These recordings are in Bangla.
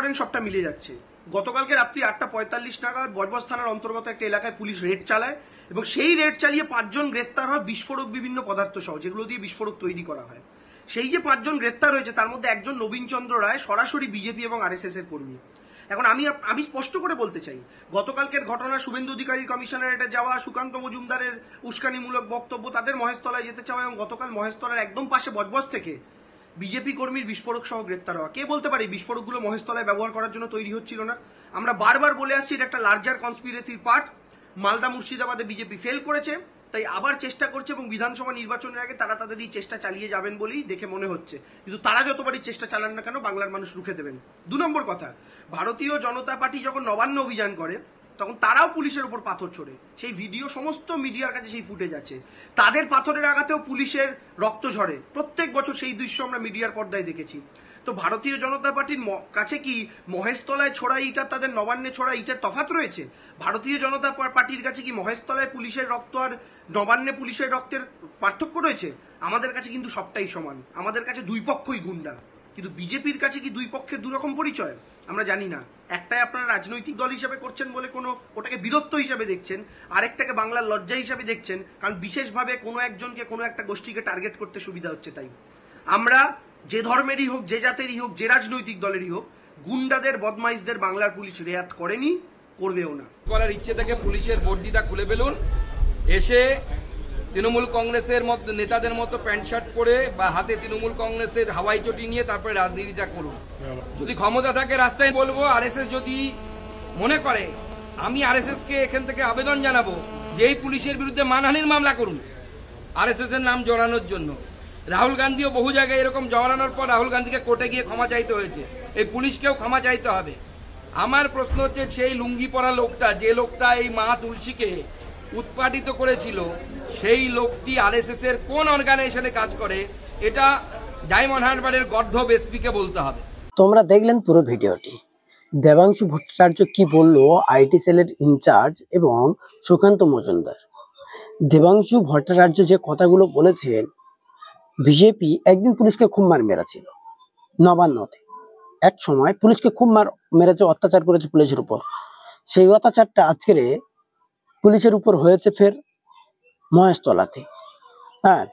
করেন সবটা মিলে যাচ্ছে। গতকালকে রাত্রি 8:45 নাগাদ বজবজ থানার অন্তর্গত একটা এলাকায় পুলিশ রেড চালায় এবং সেই রেড চালিয়ে 5 জন গ্রেফতার হয় বিস্ফোরক বিভিন্ন পদার্থ সহ, যেগুলো দিয়ে বিস্ফোরক তৈরি করা হয়। সেই যে 5 জন গ্রেফতার হয়েছে তার মধ্যে একজন নবীন চন্দ্র রায়, সরাসরি বিজেপি এবং আরএসএস এর কর্মী। এখন আমি স্পষ্ট করে বলতে চাই, গতকালকের ঘটনা, শুভেন্দু অধিকারী কমিশনারেটে যাওয়া, সুকান্ত মজুমদারের উস্কানিমূলক বক্তব্য, তাদের মহেশতলায় যেতে চাওয়া এবং গতকাল মহেশতলার একদম পাশে বজবজ থেকে বিজেপি কর্মীর বিস্ফোরক সহ গ্রেপ্তার হওয়া, কে বলতে পারে বিস্ফোরকগুলো মহেশতলায় ব্যবহার করার জন্য তৈরি হচ্ছিল না? আমরা বারবার বলে আসছি এটা একটা লার্জার কনস্পিরেসির পার্ট। মালদা মুর্শিদাবাদে বিজেপি ফেল করেছে, তাই আবার চেষ্টা করছে এবং বিধানসভা নির্বাচনের আগে তারা তাদের এই চেষ্টা চালিয়ে যাবেন বলেই দেখে মনে হচ্ছে। কিন্তু তারা যতবারই চেষ্টা চালান না কেন বাংলার মানুষ রুখে দেবেন। 2 নম্বর কথা, ভারতীয় জনতা পার্টি যখন নবান্ন অভিযান করে তখন তারাও পুলিশের উপর পাথর ছোড়ে। সেই ভিডিও সমস্ত মিডিয়ার কাছে, সেই ফুটেজ আছে। তাদের পাথরের আঘাতেও পুলিশের রক্ত ঝরে। প্রত্যেক বছর সেই দৃশ্য আমরা মিডিয়ার পর্দায় দেখেছি। তো ভারতীয় জনতা পার্টির কাছে কি মহেশতলায় ছোড়া ইটা তাদের নবান্নে ছোড়া ইটার তফাৎ রয়েছে? ভারতীয় জনতা পার্টির কাছে কি মহেশতলায় পুলিশের রক্ত আর নবান্নে পুলিশের রক্তের পার্থক্য রয়েছে? আমাদের কাছে কিন্তু সবটাই সমান। আমাদের কাছে দুই পক্ষই গুন্ডা। কিন্তু বিজেপির কাছে কি দুই পক্ষের দুরকম পরিচয়? আমরা জানি না। একটাই আপনারা রাজনৈতিক দল হিসাবে করছেন বলে ওটাকে বীরত্ব হিসাবে দেখছেন, আরেকটাকে বাংলার লজ্জা হিসাবে দেখছেন, কারণ বিশেষভাবে কোনো একজনকে, কোনো একটা গোষ্ঠীকে টার্গেট করতে সুবিধা হচ্ছে। তাই আমরা যে ধর্মেরই হোক, যে জাতেরই হোক, যে রাজনৈতিক দলেরই হোক, গুন্ডাদের, বদমাইশদের বাংলার পুলিশ রেয়াত করেনি, করবেও না। করার ইচ্ছে থেকে পুলিশের বর্দিটা খুলে ফেলুন, এসে তৃণমূল কংগ্রেসের মতো নেতাদের মতো প্যান্ট শার্ট পরে বা হাতে তৃণমূল কংগ্রেসের হাওয়াই চটি নিয়ে তারপরে রাজনীতিটা করুন। যদি ক্ষমতা থাকে রাস্তায় বলবো, আরএসএস যদি মনে করে, আমি আরএসএস কে এখান থেকে আবেদন জানাবো যে এই পুলিশের বিরুদ্ধে মানহানির মামলা করুন আরএসএস এর নাম জড়ানোর জন্য। রাহুল গান্ধীও বহু জায়গায় এরকম জড়ানোর পর রাহুল গান্ধীকে কোর্টে গিয়ে ক্ষমা চাইতে হয়েছে, এই পুলিশকেও ক্ষমা চাইতে হবে। আমার প্রশ্ন হচ্ছে, সেই লুঙ্গি পরা লোকটা, যে লোকটা এই মা তুলসীকে উৎপাদিত করেছিল, সেই লোকটি আরএসএস এর কোন অর্গানাইজেশনে কাজ করে? এটা ডায়মন্ড হারবারের গর্ধব এসপিকে বলতে হবে। তোমরা দেখলেন পুরো ভিডিওটি। দেবাংশু ভট্টাচার্য কি বলল আইটি সেলের ইনচার্জ এবং সুকান্ত মজুমদার। দেবাংশু ভট্টাচার্য যে কথাগুলো বলেছেন, বিজেপি একদিন পুলিশকে খুব মার মেরেছিল নবান্নতে। এক সময় পুলিশকে খুব মেরেছে, অত্যাচার করেছে পুলিশের উপর। সেই অত্যাচারটা আজকের পুলিশের উপর হয়েছে ফের মহেশতলাতে। হ্যাঁ,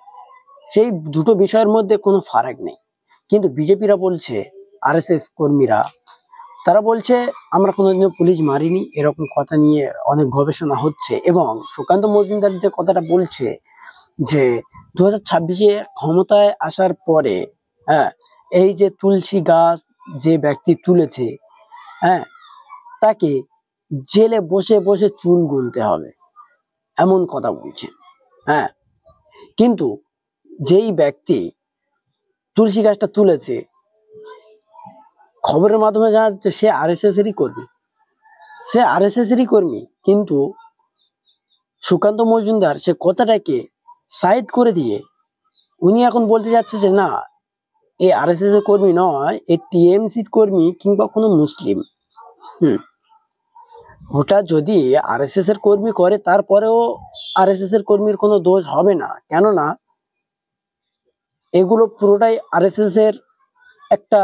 সেই দুটো বিষয়ের মধ্যে কোনো ফারাক নেই। কিন্তু বিজেপিরা বলছে, আরএসএস কর্মীরা তারা বলছে আমরা কোনোদিনও পুলিশ মারিনি, এরকম কথা নিয়ে অনেক গবেষণা হচ্ছে। এবং সুকান্ত মজুমদার যে কথাটা বলছে যে 2026-এ ক্ষমতায় আসার পরে, হ্যাঁ, এই যে তুলসী গাছ যে ব্যক্তি তুলেছে, হ্যাঁ, তাকে জেলে বসে বসে চুল গুনতে হবে, এমন কথা বলছে। হ্যাঁ, কিন্তু যেই ব্যক্তি তুলসী গাছটা তুলেছে, খবরের মাধ্যমে জানা যাচ্ছে সে আরএসএস এরই কর্মী, সে আরএসএস এরই কর্মী। কিন্তু সুকান্ত মজুমদার সে কথাটাকে সাইড করে দিয়ে উনি এখন বলতে যাচ্ছে যে না, এ আরএসএস এর কর্মী নয়, এ টিএমসির কর্মী কিংবা কোনো মুসলিম। ওটা যদি আরএসএস এর কর্মী করে, তারপরেও আরএসএস এর কর্মীর কোনো দোষ হবে না। কেননা এগুলো পুরোটাই আরএসএস এর একটা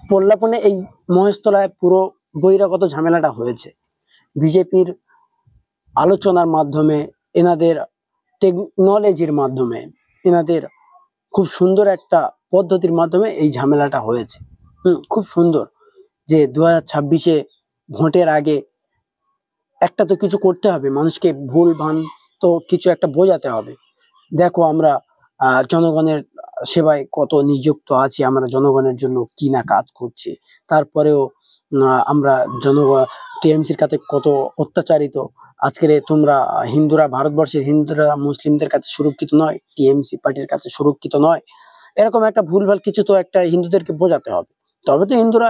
প্রলাপনে এই মহেশতলায় পুরো বহিরাগত ঝামেলাটা হয়েছে। বিজেপির আলোচনার মাধ্যমে, এনাদের টেকনোলজির মাধ্যমে, এনাদের খুব সুন্দর একটা পদ্ধতির মাধ্যমে এই ঝামেলাটা হয়েছে। খুব সুন্দর যে 2026-এ ভোটের আগে একটা তো কিছু করতে হবে, মানুষকে ভুল ভ্রান্ত কিছু একটা বোঝাতে হবে। দেখো আমরা জনগণের সেবায় কত নিযুক্ত আছি, আমরা জনগণের জন্য কি না কাজ করছি। তারপরেও আমরা টিএমসির কাছে কত অত্যাচারিত। আজকের তোমরা হিন্দুরা, ভারতবর্ষের হিন্দুরা মুসলিমদের কাছে সুরক্ষিত নয়, টিএমসি পার্টির কাছে সুরক্ষিত নয়, এরকম একটা ভুলভাল কিছু তো একটা হিন্দুদেরকে বোঝাতে হবে, তবে তো হিন্দুরা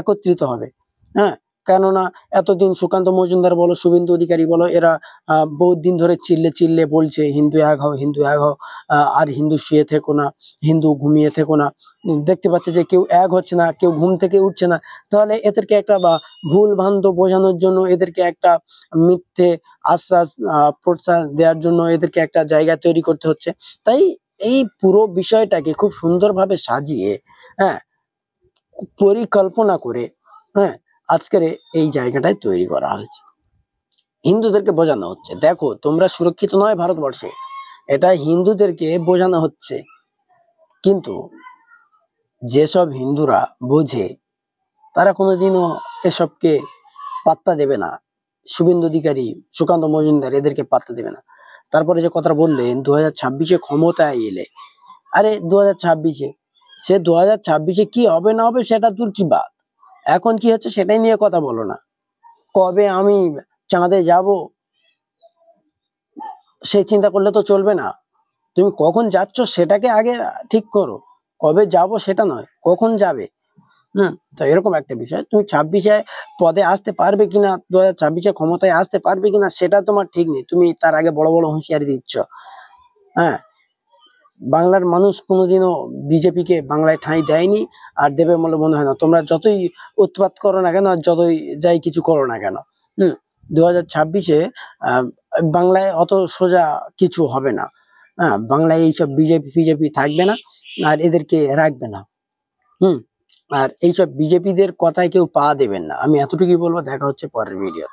একত্রিত হবে। হ্যাঁ, কেননা এতদিন সুকান্ত মজুমদার বলো, শুভেন্দু অধিকারী বলো, এরা বহুত দিন ধরে চিল্লে বলছে হিন্দু এক হও, হিন্দু এক হও, আর হিন্দু শুয়ে থেকো না, হিন্দু ঘুমিয়ে থেকো না। দেখতে পাচ্ছে যে কেউ এক হচ্ছে না, কেউ ঘুম থেকে উঠছে না। তাহলে এদেরকে একটা ভুল ভ্রান্ত বোঝানোর জন্য, এদেরকে একটা মিথ্যে আশ্বাস প্রশ্বাস দেওয়ার জন্য এদেরকে একটা জায়গা তৈরি করতে হচ্ছে। তাই এই পুরো বিষয়টাকে খুব সুন্দরভাবে সাজিয়ে, হ্যাঁ, পরিকল্পনা করে হ্যাঁ আজকের এই জায়গাটায় তৈরি করা হয়েছে। হিন্দুদেরকে বোঝানো হচ্ছে দেখো তোমরা সুরক্ষিত নয় ভারতবর্ষে, এটা হিন্দুদেরকে বোঝানো হচ্ছে। কিন্তু যেসব হিন্দুরা বোঝে তারা কোনোদিনও এসবকে পাত্তা দেবে না। শুভেন্দু অধিকারী, সুকান্ত মজুমদার এদেরকে পাত্তা দেবে না। তারপরে যে কথা বললেন 2026-এ ক্ষমতায় এলে, আরে 2026-এ সে 2026-এ কি হবে না হবে সেটা তোর কি বাদ, এখন কি হচ্ছে সেটাই নিয়ে কথা বলো না। কবে আমি চাঁদে যাব সেই চিন্তা করলে তো চলবে না। তুমি কখন যাচ্ছ সেটাকে আগে ঠিক করো, কবে যাব সেটা নয় কখন যাবে। তো এরকম একটা বিষয়, তুমি 26-এ পদে আসতে পারবে কিনা, 2026-এ ক্ষমতায় আসতে পারবে কিনা সেটা তোমার ঠিক নেই, তুমি তার আগে বড় বড় হুঁশিয়ারি দিচ্ছ। হ্যাঁ, বাংলার মানুষ কোনোদিনও বিজেপিকে বাংলায় ঠাঁই দেয়নি আর দেবে বলে মনে হয় না। তোমরা যতই উৎপাত করো না কেন আর যতই যাই কিছু করো না কেন, 2026-এ বাংলায় অত সোজা কিছু হবে না। হ্যাঁ, বাংলায় এইসব বিজেপি থাকবে না আর এদেরকে রাখবে না। আর এইসব বিজেপিদের কথায় কেউ পা দেবেন না, আমি এতটুকুই বলবো। দেখা হচ্ছে পরের ভিডিওতে।